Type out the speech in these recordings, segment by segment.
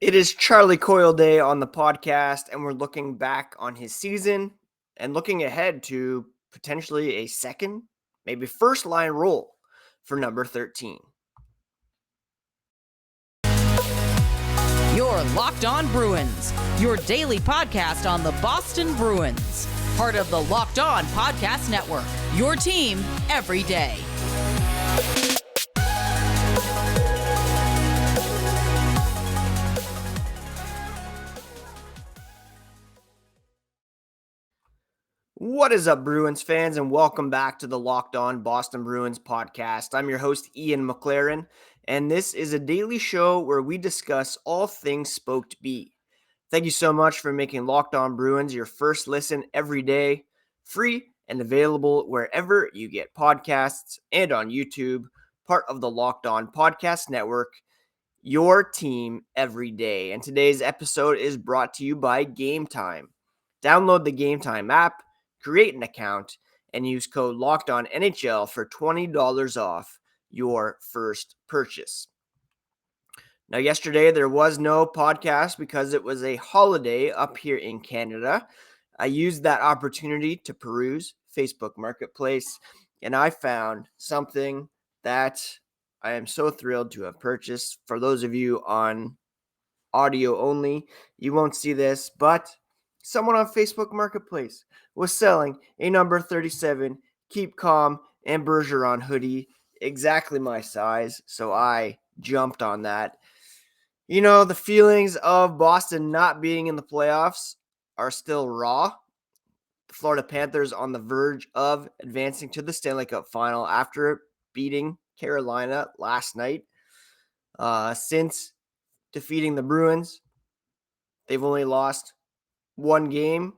It is Charlie Coyle Day on the podcast, and we're looking back on his season and looking ahead to potentially a second, maybe first line role for number 13. You're Locked On Bruins, your daily podcast on the Boston Bruins. Part of the Locked On Podcast Network, your team every day. What is up, Bruins fans, and welcome back to the Locked On Boston Bruins podcast. I'm your host, Ian McLaren, and this is a daily show where we discuss all things Spoked B. Thank you so much for making Locked On Bruins your first listen every day, free and available wherever you get podcasts and on YouTube, part of the Locked On Podcast Network, your team every day. And today's episode is brought to you by Gametime. Download the Gametime app, create an account, and use code LOCKEDONNHL for $20 off your first purchase. Now, yesterday there was no podcast because it was a holiday up here in Canada. I used that opportunity to peruse Facebook Marketplace, and I found something that I am so thrilled to have purchased. For those of you on audio only, you won't see this, but someone on Facebook Marketplace was selling a number 37 Keep Calm and Bergeron hoodie, exactly my size, so I jumped on that. You know, the feelings of Boston not being in the playoffs are still raw. The Florida Panthers on the verge of advancing to the Stanley Cup final after beating Carolina last night. Since defeating the Bruins, they've only lost one game.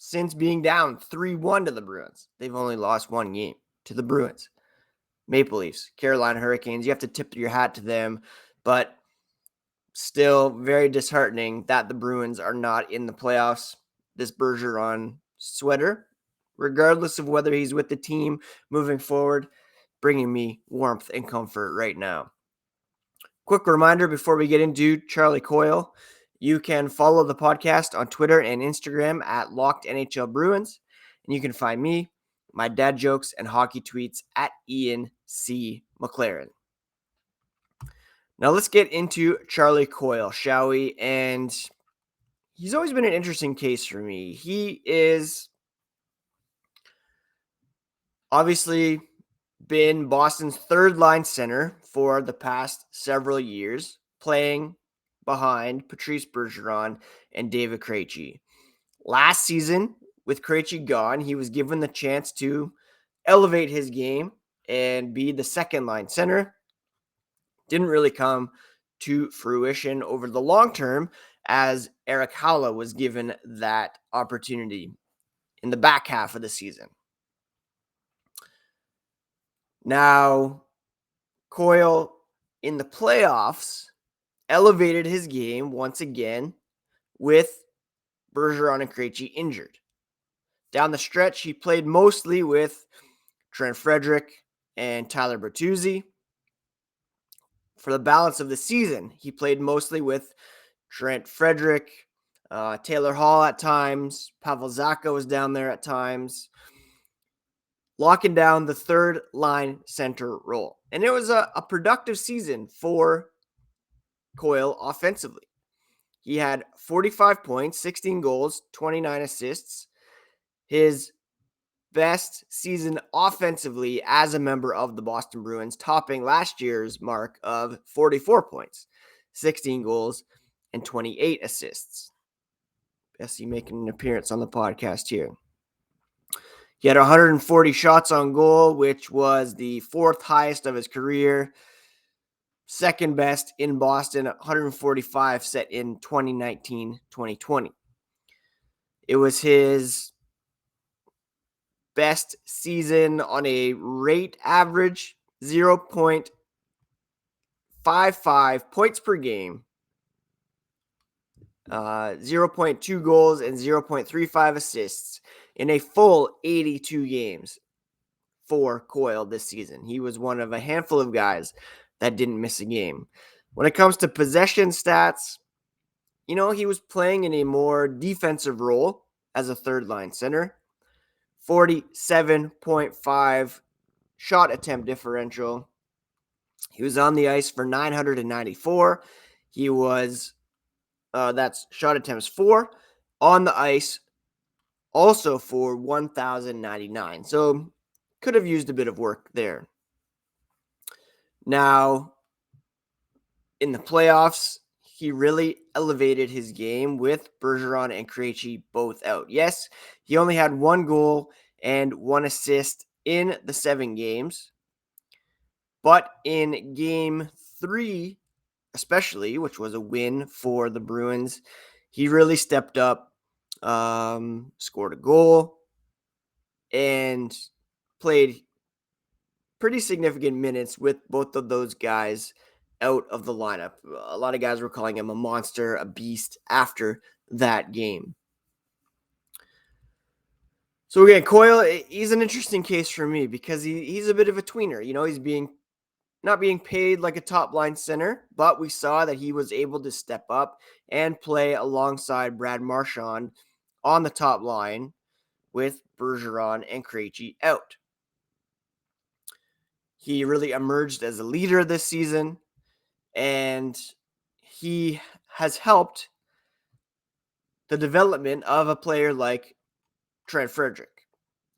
Since being down 3-1 to the Bruins, they've only lost one game to the Bruins. Maple Leafs, Carolina Hurricanes, you have to tip your hat to them, but still very disheartening that the Bruins are not in the playoffs. This Bergeron sweater, regardless of whether he's with the team moving forward, bringing me warmth and comfort right now. Quick reminder before we get into Charlie Coyle, you can follow the podcast on Twitter and Instagram at Locked NHL Bruins, and you can find me, my dad jokes, and hockey tweets at Ian C. McLaren. Now let's get into Charlie Coyle, shall we? And he's always been an interesting case for me. He is obviously been Boston's third line center for the past several years, playing behind Patrice Bergeron and David Krejci. Last season, with Krejci gone, he was given the chance to elevate his game and be the second line center. Didn't really come to fruition over the long term, as Erik Haula was given that opportunity in the back half of the season. Now, Coyle in the playoffs elevated his game once again with Bergeron and Krejci injured. Down the stretch, he played mostly with Trent Frederic and Tyler Bertuzzi. For the balance of the season, he played mostly with Trent Frederic, Taylor Hall at times. Pavel Zacha was down there at times, locking down the third line center role. And it was a productive season for Coyle offensively. He had 45 points, 16 goals, 29 assists. His best season offensively as a member of the Boston Bruins, topping last year's mark of 44 points, 16 goals, and 28 assists. Bessie making an appearance on the podcast here. He had 140 shots on goal, which was the fourth highest of his career. Second best in Boston, 145 set in 2019-2020. It was his best season on a rate average, 0.55 points per game, 0.2 goals, and 0.35 assists in a full 82 games for Coyle this season. He was one of a handful of guys that didn't miss a game. When it comes to possession stats, he was playing in a more defensive role as a third line center. 47.5 shot attempt differential. He was on the ice for 994. He was, that's shot attempts 4. On the ice also for 1,099. So could have used a bit of work there. Now, in the playoffs, he really elevated his game with Bergeron and Krejci both out. Yes, he only had 1 goal and 1 assist in the 7 games. But in game 3, especially, which was a win for the Bruins, he really stepped up, scored a goal, and played pretty significant minutes with both of those guys out of the lineup. A lot of guys were calling him a monster, a beast after that game. So again, Coyle, he's an interesting case for me because he's a bit of a tweener. He's not being paid like a top line center, but we saw that he was able to step up and play alongside Brad Marchand on the top line with Bergeron and Krejci out. He really emerged as a leader this season, and he has helped the development of a player like Trent Frederick.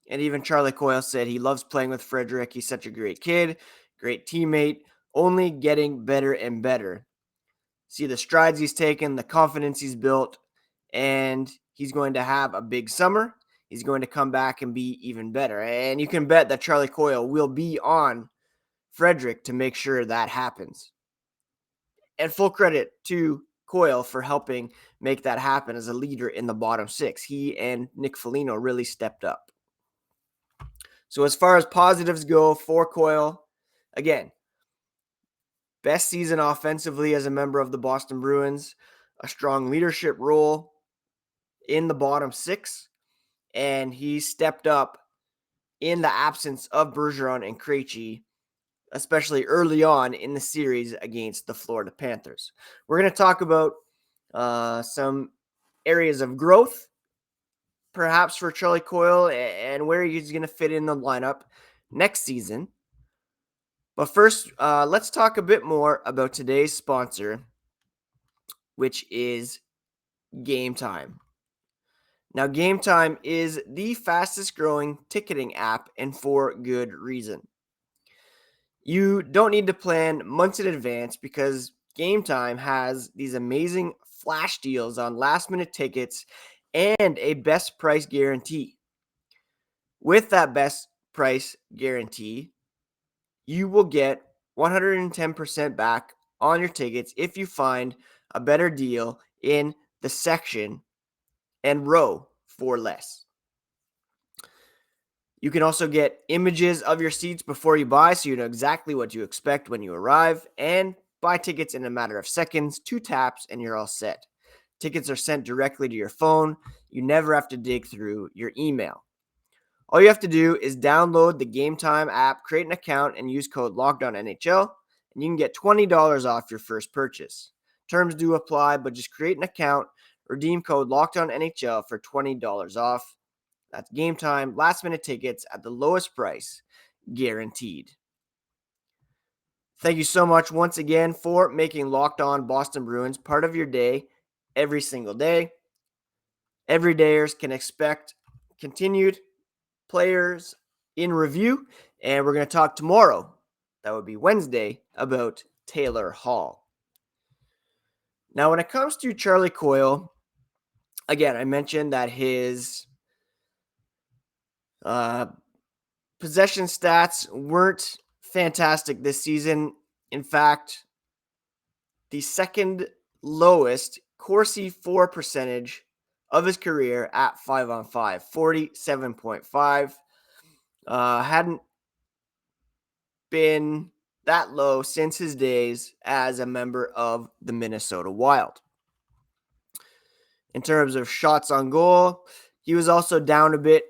And even Charlie Coyle said he loves playing with Frederick. He's such a great kid, great teammate, only getting better and better. See the strides he's taken, the confidence he's built, and he's going to have a big summer. He's going to come back and be even better. And you can bet that Charlie Coyle will be on Frederick to make sure that happens. And full credit to Coyle for helping make that happen as a leader in the bottom 6. He and Nick Foligno really stepped up. So as far as positives go for Coyle, again, best season offensively as a member of the Boston Bruins, a strong leadership role in the bottom 6, and he stepped up in the absence of Bergeron and Krejci, especially early on in the series against the Florida Panthers. We're going to talk about some areas of growth, perhaps for Charlie Coyle, and where he's going to fit in the lineup next season. But first, let's talk a bit more about today's sponsor, which is Gametime. Now, Gametime is the fastest growing ticketing app, and for good reason. You don't need to plan months in advance because Gametime has these amazing flash deals on last minute tickets and a best price guarantee. With that best price guarantee, you will get 110% back on your tickets if you find a better deal in the section and row for less. You can also get images of your seats before you buy so you know exactly what to expect when you arrive, and buy tickets in a matter of seconds, 2 taps, and you're all set. Tickets are sent directly to your phone. You never have to dig through your email. All you have to do is download the Gametime app, create an account, and use code LOCKEDONNHL, and you can get $20 off your first purchase. Terms do apply, but just create an account, redeem code LOCKEDONNHL for $20 off. That's Gametime, last minute tickets at the lowest price, guaranteed. Thank you so much once again for making Locked On Boston Bruins part of your day every single day. Everydayers can expect continued players in review, and we're going to talk tomorrow, that would be Wednesday, about Taylor Hall. Now, when it comes to Charlie Coyle, again, I mentioned that his possession stats weren't fantastic this season. In fact, the second lowest Corsi for percentage of his career at 5-on-5, 47.5. Hadn't been that low since his days as a member of the Minnesota Wild. In terms of shots on goal, he was also down a bit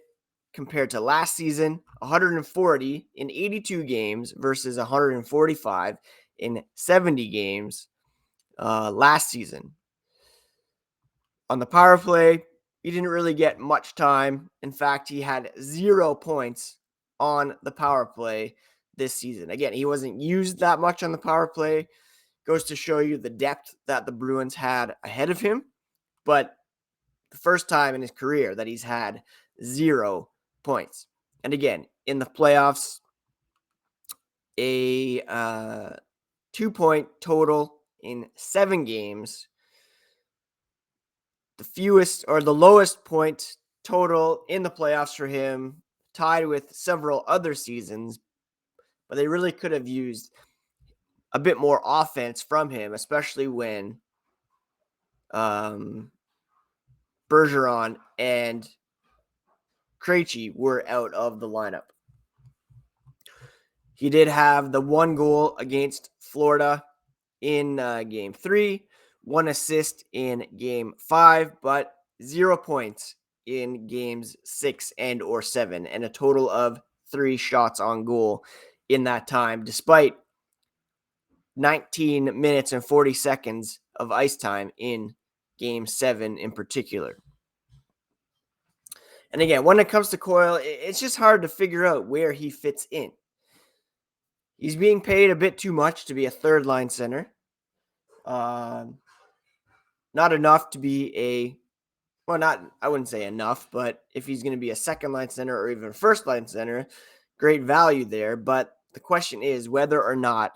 compared to last season, 140 in 82 games versus 145 in 70 games last season. On the power play, he didn't really get much time. In fact, he had 0 points on the power play this season. Again, he wasn't used that much on the power play. Goes to show you the depth that the Bruins had ahead of him. But the first time in his career that he's had 0 points. And again, in the playoffs, a 2-point total in 7 games. The fewest or the lowest point total in the playoffs for him, tied with several other seasons. But they really could have used a bit more offense from him, especially when Bergeron and Krejci were out of the lineup. He did have the 1 goal against Florida in Game 3, 1 assist in Game 5, but 0 points in Games 6 and or 7, and a total of 3 shots on goal in that time, despite 19 minutes and 40 seconds of ice time in Game 7 in particular. And again, when it comes to Coyle, it's just hard to figure out where he fits in. He's being paid a bit too much to be a third-line center. Not enough to be I wouldn't say enough, but if he's going to be a second-line center or even first-line center, great value there. But the question is whether or not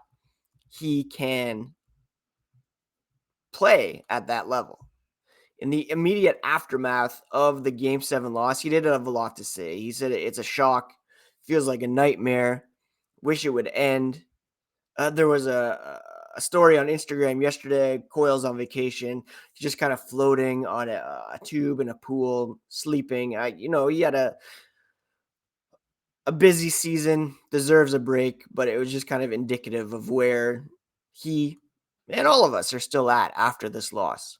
he can play at that level. In the immediate aftermath of the Game 7 loss, he did have a lot to say. He said it's a shock, feels like a nightmare, wish it would end. There was a story on Instagram yesterday. Coyle's on vacation. He's just kind of floating on a tube in a pool, sleeping. He had a busy season, deserves a break, but it was just kind of indicative of where he and all of us are still at after this loss.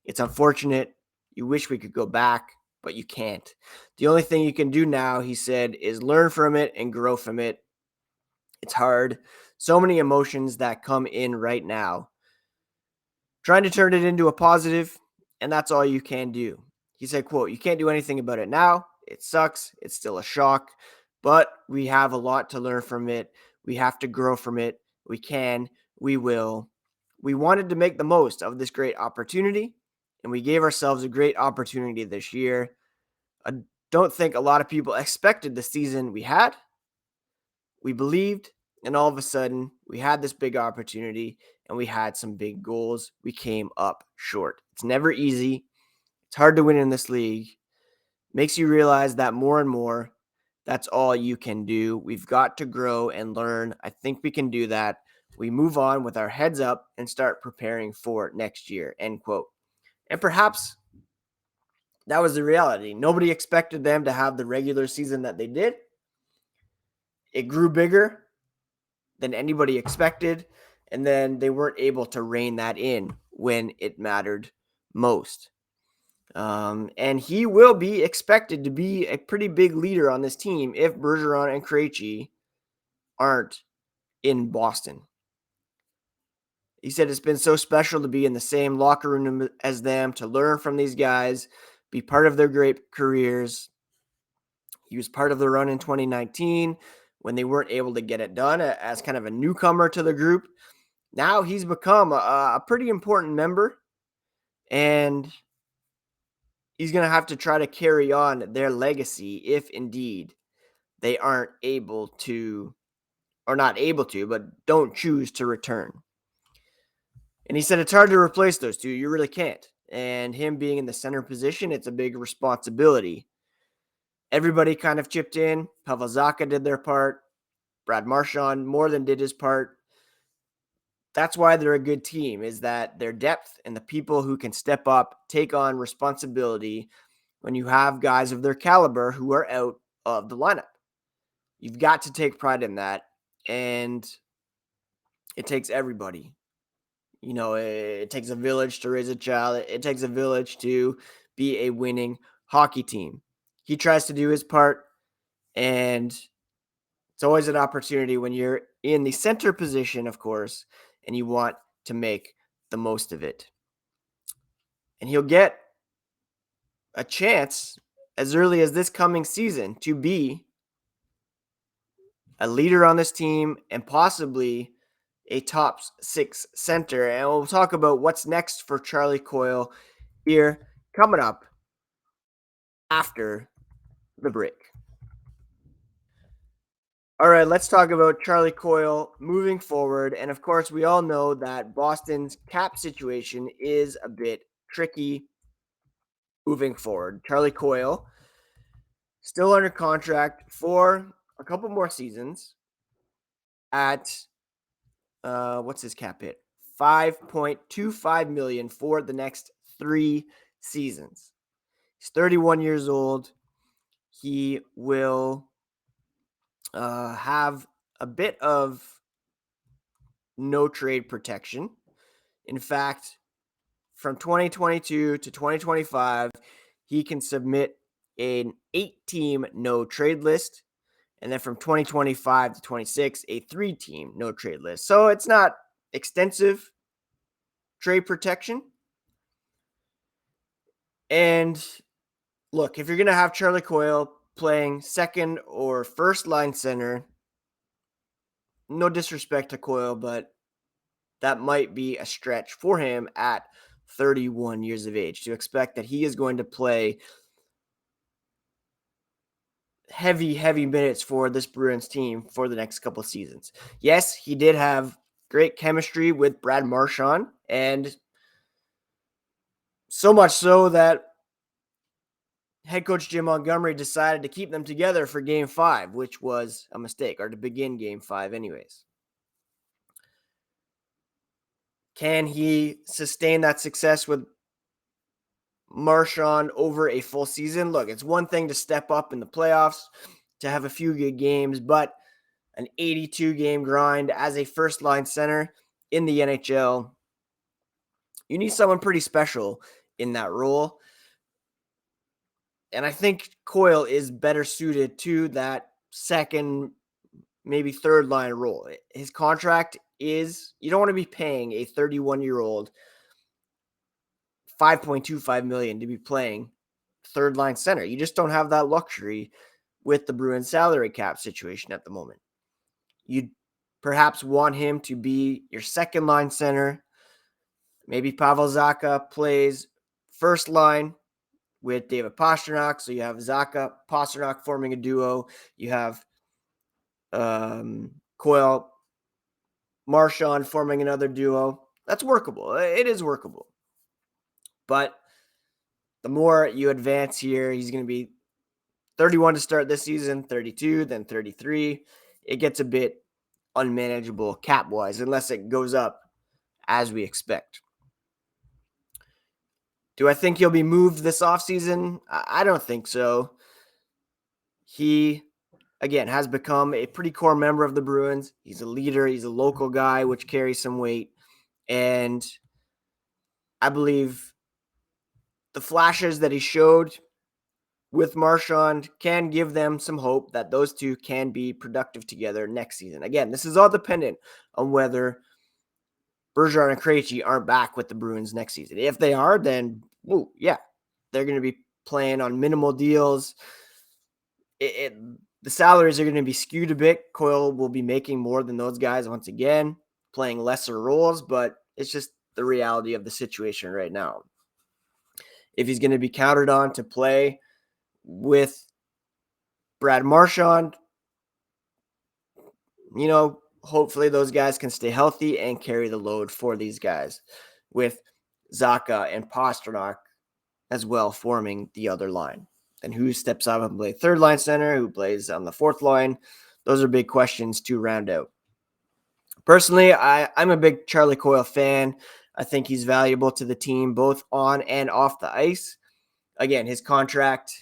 It's unfortunate. You wish we could go back, but you can't. The only thing you can do now, he said, is learn from it and grow from it. It's hard. So many emotions that come in right now. Trying to turn it into a positive, and that's all you can do. He said, quote, "You can't do anything about it now. It sucks. It's still a shock, but we have a lot to learn from it. We have to grow from it. We can. We will. We wanted to make the most of this great opportunity, and we gave ourselves a great opportunity this year. I don't think a lot of people expected the season we had. We believed, and all of a sudden, we had this big opportunity, and we had some big goals. We came up short. It's never easy. It's hard to win in this league. Makes you realize that more and more, that's all you can do. We've got to grow and learn. I think we can do that. We move on with our heads up and start preparing for next year," end quote. And perhaps that was the reality. Nobody expected them to have the regular season that they did. It grew bigger than anybody expected, and then they weren't able to rein that in when it mattered most. And he will be expected to be a pretty big leader on this team if Bergeron and Krejci aren't in Boston. He said it's been so special to be in the same locker room as them, to learn from these guys, be part of their great careers. He was part of the run in 2019 when they weren't able to get it done as kind of a newcomer to the group. Now he's become a pretty important member, and he's going to have to try to carry on their legacy if indeed they aren't able to, or not able to, but don't choose to return. And he said it's hard to replace those two. You really can't. And him being in the center position, it's a big responsibility. Everybody kind of chipped in. Pavel Zacha did their part. Brad Marchand more than did his part. That's why they're a good team, is that their depth and the people who can step up, take on responsibility when you have guys of their caliber who are out of the lineup. You've got to take pride in that. And it takes everybody. It takes a village to raise a child. It takes a village to be a winning hockey team. He tries to do his part, and it's always an opportunity when you're in the center position, of course, and you want to make the most of it. And he'll get a chance as early as this coming season to be a leader on this team and possibly a top 6 center. And we'll talk about what's next for Charlie Coyle here coming up after the break. All right, let's talk about Charlie Coyle moving forward. And of course, we all know that Boston's cap situation is a bit tricky moving forward. Charlie Coyle still under contract for a couple more seasons at what's his cap hit? $5.25 million for the next 3 seasons. He's 31 years old. He will have a bit of no trade protection. In fact, from 2022 to 2025, he can submit an 8-team no trade list. And then from 2025 to 26, a 3-team no trade list. So it's not extensive trade protection. And look, if you're going to have Charlie Coyle playing second or first line center, no disrespect to Coyle, but that might be a stretch for him at 31 years of age to expect that he is going to play heavy minutes for this Bruins team for the next couple of seasons. Yes, he did have great chemistry with Brad Marchand, and so much so that head coach Jim Montgomery decided to keep them together for Game 5, which was a mistake, or to begin Game 5 anyways. Can he sustain that success with Marchand over a full season? Look, it's one thing to step up in the playoffs, to have a few good games, but an 82-game grind as a first-line center in the NHL, you need someone pretty special in that role. And I think Coyle is better suited to that second, maybe third-line role. His contract is, you don't want to be paying a 31-year-old $5.25 million to be playing third line center. You just don't have that luxury with the Bruins salary cap situation at the moment. You'd perhaps want him to be your second line center. Maybe Pavel Zacha plays first line with David Pastrnak. So you have Zacha, Pastrnak forming a duo. You have Coyle, Marchand forming another duo. That's workable. It is workable. But the more you advance here, he's going to be 31 to start this season, 32, then 33. It gets a bit unmanageable cap-wise unless it goes up as we expect. Do I think he'll be moved this offseason? I don't think so. He, again, has become a pretty core member of the Bruins. He's a leader. He's a local guy, which carries some weight. And I believe the flashes that he showed with Marchand can give them some hope that those two can be productive together next season. Again, this is all dependent on whether Bergeron and Krejci aren't back with the Bruins next season. If they are, then, they're going to be playing on minimal deals. The salaries are going to be skewed a bit. Coyle will be making more than those guys once again, playing lesser roles, but it's just the reality of the situation right now. If he's going to be counted on to play with Brad Marchand, hopefully those guys can stay healthy and carry the load for these guys, with Zacha and Pastrnak as well forming the other line. And who steps up and plays third line center, who plays on the fourth line? Those are big questions to round out. Personally, I'm a big Charlie Coyle fan. I think he's valuable to the team, both on and off the ice. Again, his contract,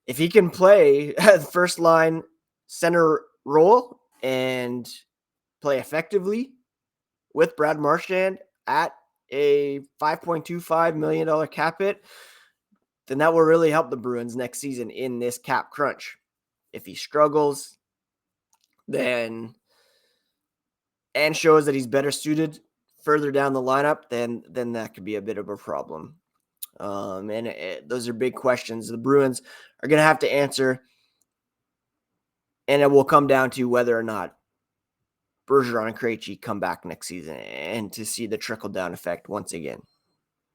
if he can play the first line center role and play effectively with Brad Marchand at a $5.25 million cap hit, then that will really help the Bruins next season in this cap crunch. If he struggles, then and shows that he's better suited further down the lineup, then that could be a bit of a problem. Those are big questions the Bruins are going to have to answer, and it will come down to whether or not Bergeron and Krejci come back next season and to see the trickle-down effect once again.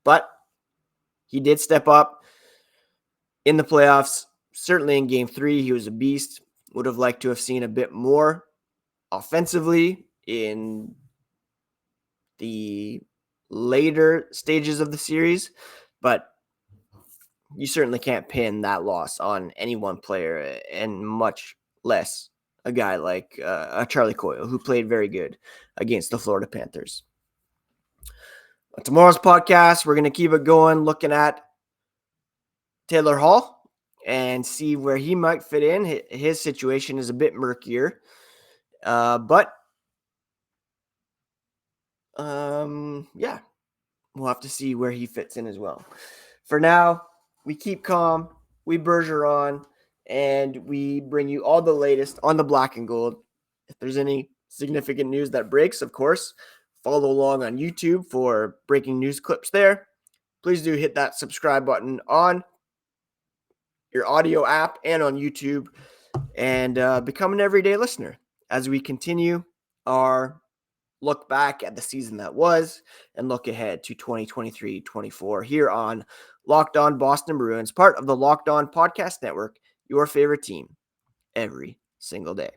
But he did step up in the playoffs. Certainly in Game 3, he was a beast. Would have liked to have seen a bit more offensively in the later stages of the series, but you certainly can't pin that loss on any one player, and much less a guy like Charlie Coyle, who played very good against the Florida Panthers. On tomorrow's podcast, we're going to keep it going, looking at Taylor Hall and see where he might fit in. His situation is a bit murkier, but yeah, we'll have to see where he fits in as well. For now, we keep calm, we Bergeron, and we bring you all the latest on the black and gold. If there's any significant news that breaks, of course, follow along on YouTube for breaking news clips there. Please do hit that subscribe button on your audio app and on YouTube, and become an everyday listener as we continue our look back at the season that was and look ahead to 2023-24 here on Locked On Boston Bruins, part of the Locked On Podcast Network, your favorite team every single day.